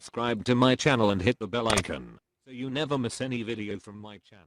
Subscribe to my channel and hit the bell icon so you never miss any video from my channel.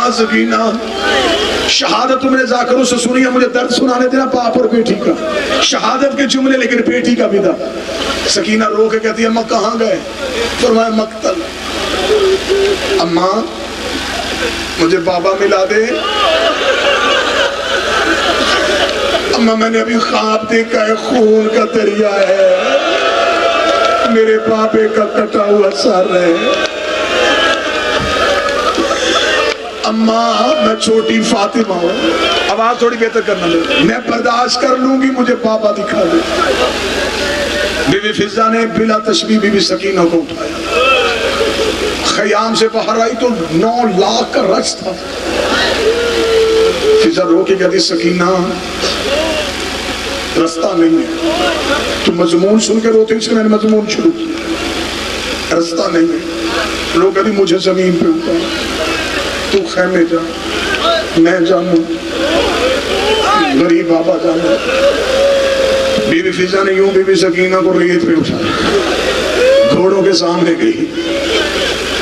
ہاں سکینہ شہادت تم نے ذاکروں سے سنی ہے، مجھے درد سنانے دینا باپ اور بیٹی کا، شہادت کے جملے لیکن بیٹی کا بھی درد۔ سکینہ رو کے کہتی ہے اماں کہاں گئے؟ فرمایا مقتل۔ اماں مجھے بابا ملا دے۔ اماں میں نے ابھی خواب دیکھا ہے، خون کا دریا ہے، میرے بابے کا کٹا ہوا سر ہے۔ اماں میں چھوٹی فاطمہ ہوں، آواز تھوڑی بہتر کرنا لے، میں برداشت کر لوں گی، مجھے بابا دکھا دے۔ بی بی فضہ نے بلا تشبیہ بی بی سکینہ کو اٹھایا، خیام سے باہر آئی تو 9 لاکھ کا رچ تھا۔ فضہ رو کے کہتی سکینہ رستہ نہیں ہے، تو مضمون سن کے روتے، اس لیے میں نے مضمون شروع کیا، رستہ نہیں ہے۔ لوگ کہتی مجھے زمین پہ اتار، تو خیمے جا، میں جانوں، غریب بابا جانوں۔ بی بی فضہ نے یوں بی بی سکینہ کو ریت پہ اٹھایا، گھوڑوں کے سامنے گئی،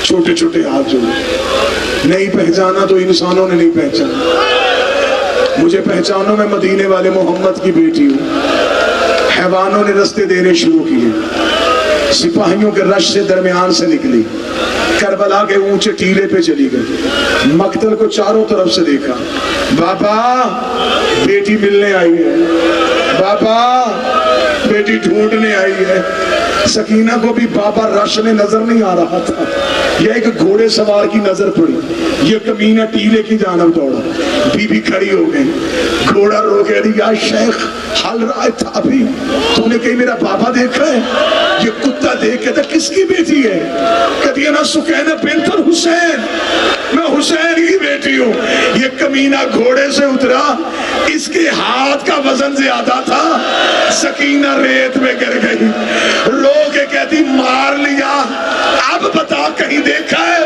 چھوٹے چھوٹے ہاتھ جوڑے، نہیں پہچانا تو انسانوں نے نہیں پہچانا، مجھے پہچانوں میں مدینے والے محمد کی بیٹی ہوں۔ حیوانوں نے رستے دینے شروع کیے، سپاہیوں کے رش سے درمیان سے نکلی، کربلا کے اونچے ٹیلے پہ چلی گئی، مقتل کو چاروں طرف سے دیکھا، بابا بیٹی ملنے آئی ہے، بابا بیٹی ڈھونڈنے آئی ہے۔ سکینہ کو بھی بابا رش میں نظر نہیں آ رہا تھا، یہ ایک گھوڑے سوار کی نظر پڑی، یہ کمینہ ٹیلے کی جانب دوڑا، بی بی کھڑی ہو گئی، گھوڑا رو کے یا شیخ حل رائے تھا ابھی، تو نے کہیں میرا بابا دیکھا ہے؟ یہ کتا دیکھ کے تھا کس کی بیٹی ہے؟ کہتی ہے نا سکینہ بنت حسین، میں حسین کی بیٹی ہوں۔ یہ کمینہ گھوڑے سے اترا، اس کے ہاتھ کا وزن زیادہ تھا، سکینہ ریت میں گر گئی، رو کے کہتی مار لیا، اب بتا کہیں دیکھا ہے؟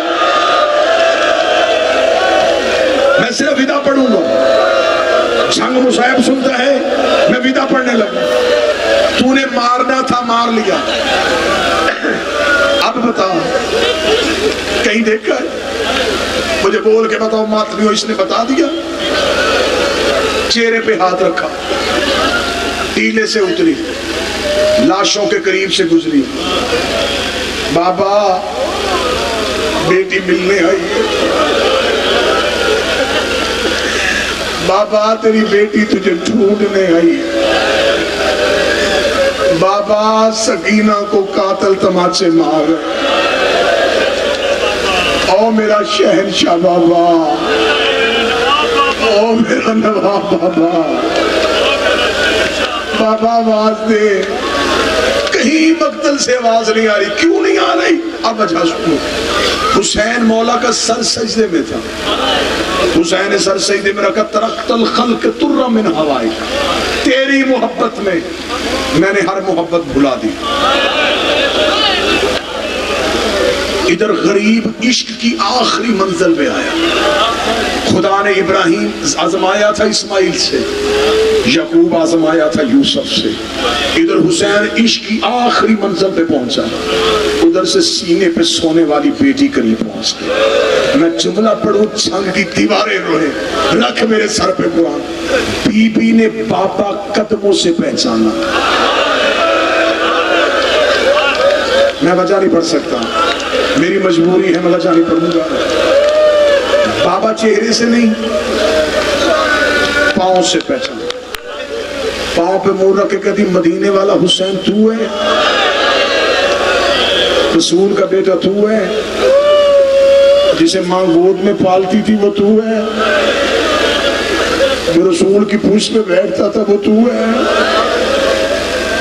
میں صرف ودا پڑھوں گا، جنگ مصائب سنتا ہے، میں ودا پڑھنے لگا، تو نے مارنا تھا مار لیا، اب بتا کہیں دیکھا ہے؟ مجھے بول کے بتاؤ ماتمیوں، اس نے بتا دیا؟ چہرے پہ ہاتھ رکھا، ٹیلے سے اتری، لاشوں کے قریب سے گزری، بابا بیٹی ملنے آئی ہے، بابا تیری بیٹی تجھے ڈھونڈنے آئی ہے، بابا سکینہ کو قاتل تماچے مار، او میرا شہنشاہ بابا، او میرا نواب بابا، بابا آواز دے۔ کہیں مقتل سے آواز نہیں آ رہی، کیوں نہیں آ رہی؟ اب وجہ سنو، حسین مولا کا سر سجدے میں تھا، حسین سر سجدے میں رکھا، ترکت الخلق تر من ہوائی، تیری محبت میں میں نے ہر محبت بھلا دی۔ ادھر غریب عشق کی آخری منزل پہ آیا، خدا نے ابراہیم آزمایا تھا اسماعیل سے، یعقوب آزمایا تھا یوسف سے، ادھر حسین عشق کی آخری منزل پہ پہنچا، ادھر سے سینے پہ سونے والی بیٹی قریب پہنچ گئی۔ میں جملہ پڑھوں جنگ کی دیواریں روئے، رکھ میرے سر پہ قرآن، بی بی نے بابا قدموں سے پہچانا۔ میں وجہ نہیں پڑھ سکتا، میری مجبوری ہے، میں وجہ نہیں پڑھوں گا۔ بابا چہرے سے نہیں، پاؤں سے پہچانا، پاؤں پہ منہ رکھ کے کہتی مدینے والا حسین تو ہے، رسول کا بیٹا تو ہے، جسے ماں گود میں پالتی تھی وہ تو ہے، جو رسول کی پوچھ پہ بیٹھتا تھا وہ تو ہے۔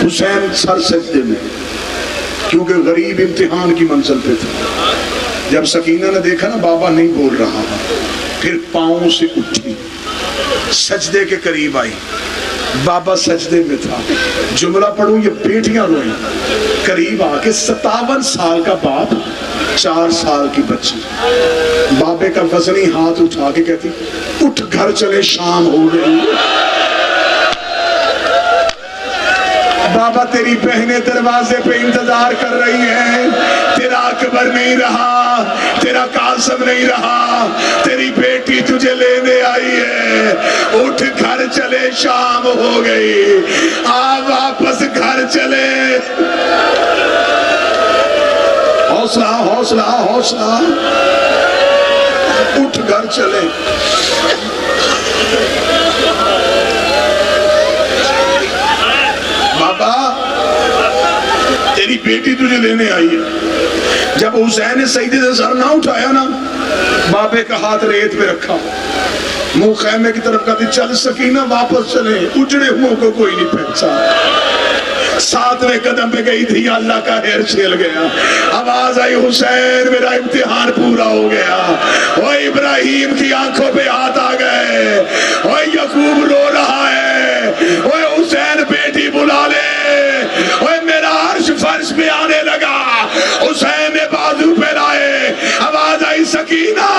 حسین سر سجدے میں، کیونکہ غریب امتحان کی منزل پہ تھا۔ جب سکینہ نے دیکھا نا بابا نہیں بول رہا، پھر پاؤں سے اٹھی، سجدے کے قریب آئی، بابا سجدے میں تھا۔ جملہ پڑھوں، یہ بیٹیاں روئیں، قریب آ کے 57 سال کا باپ، 4 سال کی بچی، بابے کا وزنی ہاتھ اٹھا کے کہتی اٹھ گھر چلے شام ہو گئی۔ بابا تیری بہنیں دروازے پہ انتظار کر رہی ہیں، تیرا اکبر نہیں رہا، تیرا قاسم نہیں رہا، تیری بیٹی تجھے لینے آئی ہے، اٹھ گھر چلے، شام ہو گئی، آ واپس گھر چلے۔ حوصلہ حوصلہ حوصلہ، اٹھ گھر چلے۔ بابا تیری بیٹی تجھے لینے آئی ہے۔ جب حسین نے سجدے سے سر نہ اٹھایا نا، بابے کا ہاتھ ریت پہ رکھا، منہ خیمے کی طرف کہتی چل سکینہ واپس چلے، اجڑے ہوں کو کوئی نہیں پہنچا۔ 7ویں قدم پہ گئی تھی، اللہ کا ہیر چھیل گیا، آواز آئی حسین میرا امتحان پورا ہو گیا۔ وہ ابراہیم کی آنکھوں پہ ہاتھ آ گئے، وہ یعقوب رو رہا ہے، وہ حسین بیٹی بلا لے، وہ میرا عرش فرش پہ آنے لگا، حسین نے بازو پہ لائے، آواز آئی سکینہ،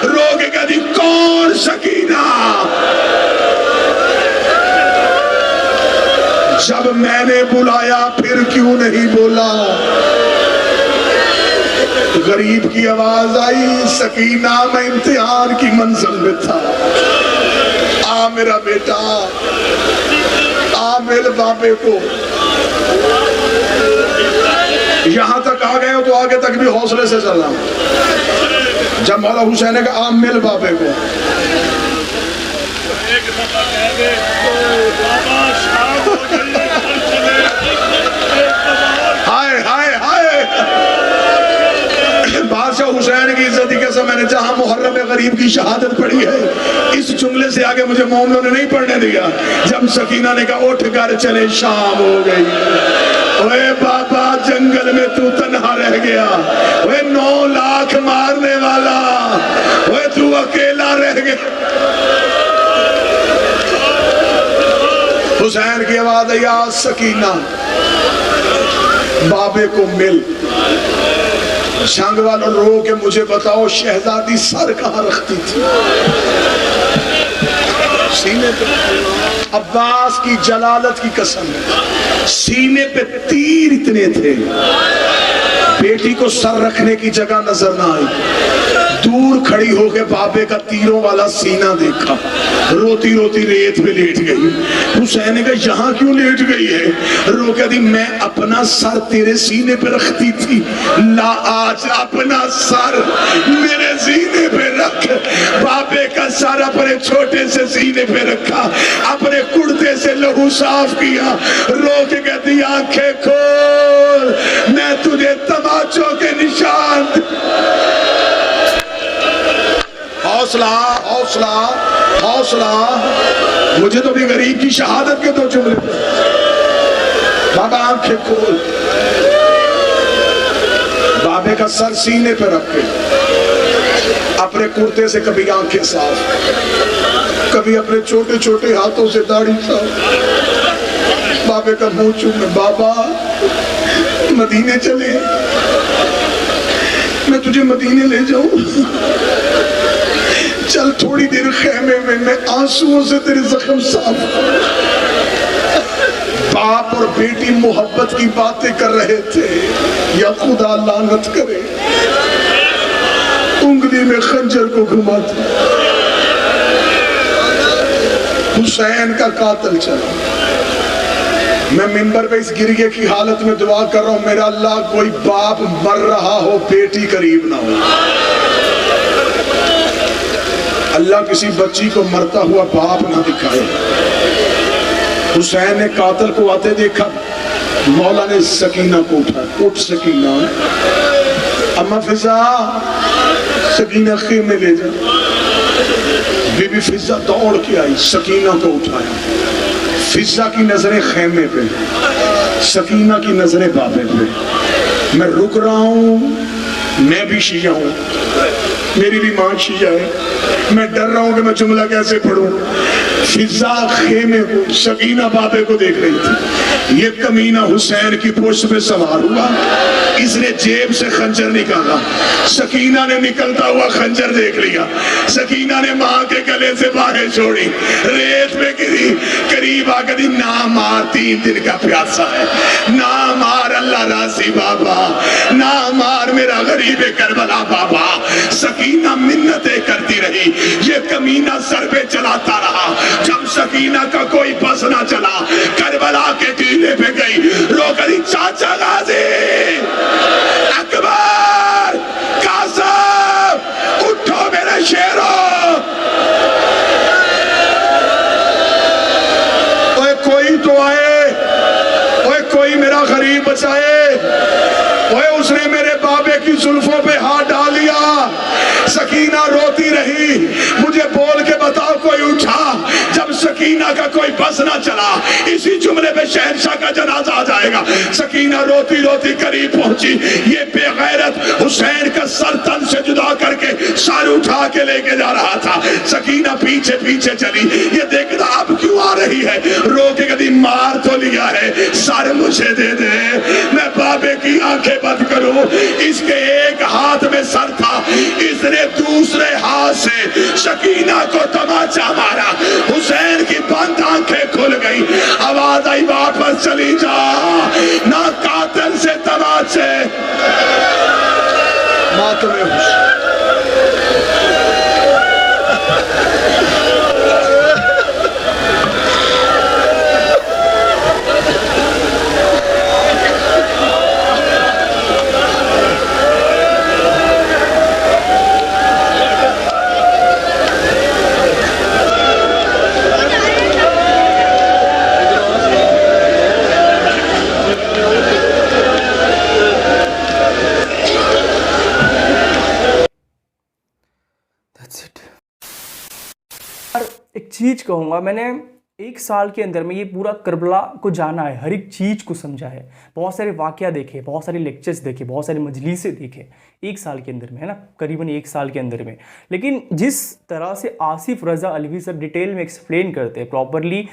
رو کے کہتی کون سکینہ؟ جب میں نے بلایا پھر کیوں نہیں بولا؟ غریب کی آواز آئی سکینہ میں امتحان کی منزل میں تھا، آ میرا بیٹا، آ میرے بابے کو۔ یہاں تک آ گئے ہو تو آگے تک بھی حوصلے سے چلنا۔ جب مولا حسین نے کہا آ میرے بابے کو، ہائے ہائے ہائے، بادشاہ حسین کی عزت کی قسم، میں نے جہاں محرم غریب کی شہادت پڑھی ہے، اس جملے سے آگے مجھے مومنوں نے نہیں پڑھنے دیا۔ جب سکینہ نے کہا اٹھ کر چلے، شام ہو گئی، اوے بابا جنگل میں تو تنہا رہ گیا، اوے 9 لاکھ مارنے والا، اوے تو اکیلا رہ گیا۔ حسین کی آواز ہے یا سکینہ بابے کو مل۔ جنگ والوں رو کے مجھے بتاؤ شہزادی سر کہاں رکھتی تھی؟ سینے پہ، عباس کی جلالت کی قسم ہے، سینے پہ تیر اتنے تھے، بیٹی کو سر رکھنے کی جگہ نظر نہ آئی۔ دور کھڑی ہو کے بابے کا تیروں والا سینہ دیکھا، روتی روتی ریت پہ لیٹ گئی۔ حسین نے کہا یہاں کیوں لیٹ گئی ہے؟ رو کے دی میں اپنا سر تیرے سینے پہ رکھتی تھی، لا آج اپنا سر میرے سینے پہ رکھ۔ بابے کا سر اپنے چھوٹے سے سینے پہ رکھا، اپنے کرتے سے لہو صاف کیا، رو کے کہتی آنکھیں کھول، میں تجھے تماچوں کے نشان۔ حوصلہ حوصلہ حوصلہ، مجھے تو بھی غریب کی شہادت کے 2 جملے پہ۔ بابا آنکھیں کھول، بابے کا سر سینے پہ رکھ کے اپنے کرتے سے کبھی آنکھیں صاف، کبھی اپنے چھوٹے چھوٹے ہاتھوں سے داڑھی صاف، بابے کا منہ چومے۔ بابا مدینے چلے، میں تجھے مدینے لے جاؤں، چل تھوڑی دیر خیمے میں آنسوؤں سے تیرے زخم صاف۔ باپ اور بیٹی محبت کی باتیں کر رہے تھے، یا خدا لعنت کرے انگلی میں خنجر کو گھماتے۔ حسین کا قاتل چلا، میں منبر پہ اس گریے کی حالت میں دعا کر رہا ہوں، میرا اللہ کوئی باپ مر رہا ہو بیٹی قریب نہ ہو، اللہ کسی بچی کو مرتا ہوا باپ نہ دکھائے۔ حسین نے قاتل کو آتے دیکھا، مولا نے سکینہ کو اٹھا، اٹھ سکینہ، اما فضا سکینہ خیمے لے جا۔ بی بی فضا دوڑ کے آئی، سکینہ کو اٹھایا۔ فضا کی نظریں خیمے پہ، سکینہ کی نظریں بابے پہ۔ میں رک رہا ہوں میں بھی شیعہ ہوں, میری بھی ماں شیعہ ہے, میں ڈر رہا ہوں کہ میں جملہ کیسے پڑھوں. فضا خیمے کو سکینہ بابے کو دیکھ رہی تھی, یہ کمینہ حسین کی پشت پہ سوار ہوا, اس نے جیب سے خنجر نکالا, سکینہ نے نکلتا ہوا خنجر دیکھ لیا, سکینہ نے ماں کے گلے سے باہیں چھوڑی, ریت میں گری, قریب آ کر نہ مار, 3 دن کا پیاسا ہے, نہ مار اللہ راضی بابا, نہ مار میرا غریب کربلا بابا. سکینہ منتیں کرتی رہی, یہ کمینہ سر پہ چلاتا رہا. جب سکینہ کا کوئی بس نہ چلا, کربلا کے ٹیلے پہ گئی, رو کری چاچا غازی, اکبر, قاسم, اٹھو میرے شیرو. اوے کوئی تو آئے, اوے کوئی میرا غریب بچائے, اوے اس نے میرے بابے کی زلفوں پہ ہاتھ ڈال لیا. سکینہ روتی رہی, مجھے بول کے بتاؤ کوئی اٹھا. جب سکینہ کا کوئی بس نہ چلا, اسی جملے پہ شہنشاہ کا جنازہ آ جائے گا. سکینہ روتی روتی قریب پہنچی, یہ بے غیرت حسین کا سر تن سے جدا کر کے سر اٹھا کے لے کے جا رہا تھا. سکینہ پیچھے پیچھے چلی, یہ دیکھتا اب کیوں آ رہی ہے, رو کے کدی مار تو لیا ہے, سر مجھے دے دے, میں بابے کی آنکھیں بند کروں. اس کے ایک ہاتھ میں سر تھا, اس نے دوسرے ہاتھ سے سکینہ کو تماچا مارا. حسین کی بند آنکھیں کھل گئی, آواز آئی واپس چلی جا, نہ قاتل سے تماچے. ماتم حسین ایک چیز کہوں گا, میں نے 1 سال کے اندر میں یہ پورا کربلا کو جانا ہے, ہر ایک چیز کو سمجھا ہے, بہت سارے واقعہ دیکھے, بہت سارے لیکچرز دیکھے, بہت سارے مجلسیں دیکھے 1 سال کے اندر میں, ہے نا, قریباً 1 سال کے اندر میں. لیکن جس طرح سے آصف رضا علوی سر ڈیٹیل میں ایکسپلین کرتے ہیں پراپرلی,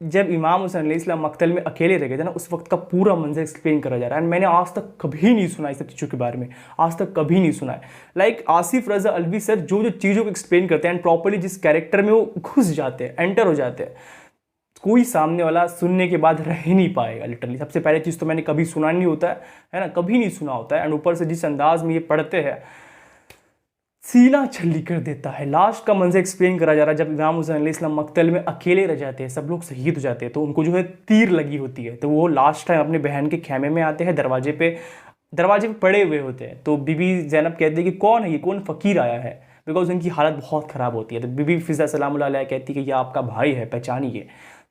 جب امام حسین علیہ السلام مقتل میں اکیلے رہ گئے تھے نا, اس وقت کا پورا منظر ایکسپلین کرا جا رہا ہے. اینڈ میں نے آج تک کبھی نہیں سنا اس سب چیزوں کے بارے میں, آج تک کبھی نہیں سنا ہے. لائک آصف رضا علوی سر جو چیزوں کو ایکسپلین کرتے ہیں اینڈ پراپرلی جس کیریکٹر میں وہ گھس جاتے ہیں, انٹر ہو جاتے ہیں, کوئی سامنے والا سننے کے بعد رہ نہیں پائے گا. لٹرلی سب سے پہلے چیز تو میں نے کبھی سنا نہیں ہوتا ہے نا, کبھی نہیں سنا ہوتا ہے. اینڈ اوپر سے جس انداز میں یہ پڑھتے ہیں, سینہ چھلی کر دیتا ہے. لاسٹ کا منظر ایکسپلین کرا جا رہا ہے جب امام حسین علیہ السلام مقتل میں اکیلے رہ جاتے ہیں, سب لوگ شہید ہو جاتے ہیں, تو ان کو جو ہے تیر لگی ہوتی ہے, تو وہ لاسٹ ٹائم اپنے بہن کے خیمے میں آتے ہیں, دروازے پہ پڑے ہوئے ہوتے ہیں. تو بی بی زینب کہتی ہے کہ کون ہے یہ, کون فقیر آیا ہے, بیکاز ان کی حالت بہت خراب ہوتی ہے. تو بی بی فضا سلام اللہ علیہ کہتی ہے کہ یہ آپ کا بھائی ہے, پہچانیے.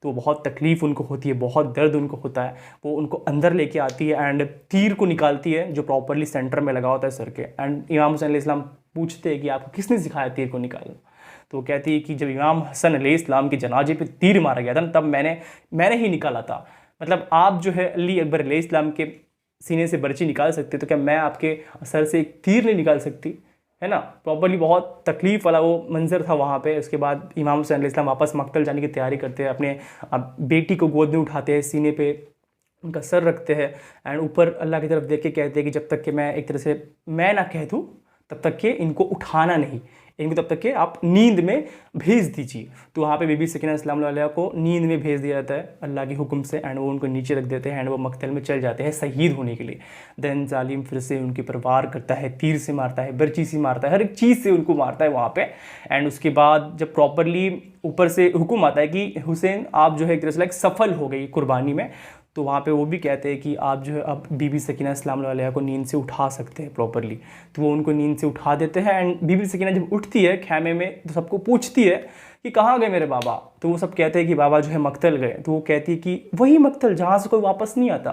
تو بہت تکلیف ان کو ہوتی ہے, بہت درد ان کو ہوتا ہے. وہ ان کو اندر لے کے آتی ہے اینڈ تیر کو نکالتی ہے جو پراپرلی سینٹر میں لگا ہوتا ہے سر کے. اینڈ امام حسین علیہ السلام پوچھتے ہیں کہ آپ کو کس نے سکھایا تیر کو نکالنا. تو وہ کہتی ہے کہ جب امام حسن علیہ السلام کے جنازے پہ تیر مارا گیا تھا نا, تب میں نے ہی نکالا تھا. مطلب آپ جو ہے علی اکبر علیہ السلام کے سینے سے برچی نکال سکتے, تو کیا میں آپ کے سر سے ایک تیر نہیں نکال سکتی, ہے نا. پراپرلی بہت تکلیف والا وہ منظر تھا وہاں پہ. اس کے بعد امام حسین علیہ السلام واپس مقتل جانے کی تیاری کرتے ہیں, اپنے بیٹی کو گود میں اٹھاتے ہیں, سینے پہ ان کا سر رکھتے ہیں اینڈ اوپر اللہ کی طرف دیکھ کے کہتے ہیں کہ جب تک کہ میں ایک طرح سے میں نہ کہہ دوں تب تک کہ ان کو اٹھانا نہیں, ان کو تب تک کہ آپ نیند میں بھیج دیجیے. تو وہاں پہ بی بی سکینہ السلام علیہ کو نیند میں بھیج دیا جاتا ہے اللہ کے حکم سے, اینڈ وہ ان کو نیچے رکھ دیتے ہیں اینڈ وہ مقتل میں چل جاتے ہیں شہید ہونے کے لیے. دین ظالم پھر سے ان کے پر وار کرتا ہے, تیر سے مارتا ہے, برچی سے مارتا ہے, ہر ایک چیز سے ان کو مارتا ہے وہاں پہ. اینڈ اس کے بعد جب پراپرلی اوپر سے حکم آتا ہے کہ حسین آپ جو ہے ایک طرح سے لائک سفل ہو گئی قربانی میں, تو وہاں پہ وہ بھی کہتے ہیں کہ آپ جو ہے اب بی بی سکینہ السلام علیہ کو نیند سے اٹھا سکتے ہیں پراپرلی. تو وہ ان کو نیند سے اٹھا دیتے ہیں اینڈ بی بی سکینہ جب اٹھتی ہے خیمے میں تو سب کو پوچھتی ہے کہ کہاں گئے میرے بابا. تو وہ سب کہتے ہیں کہ بابا جو ہے مقتل گئے. تو وہ کہتی ہے کہ وہی مقتل جہاں سے کوئی واپس نہیں آتا,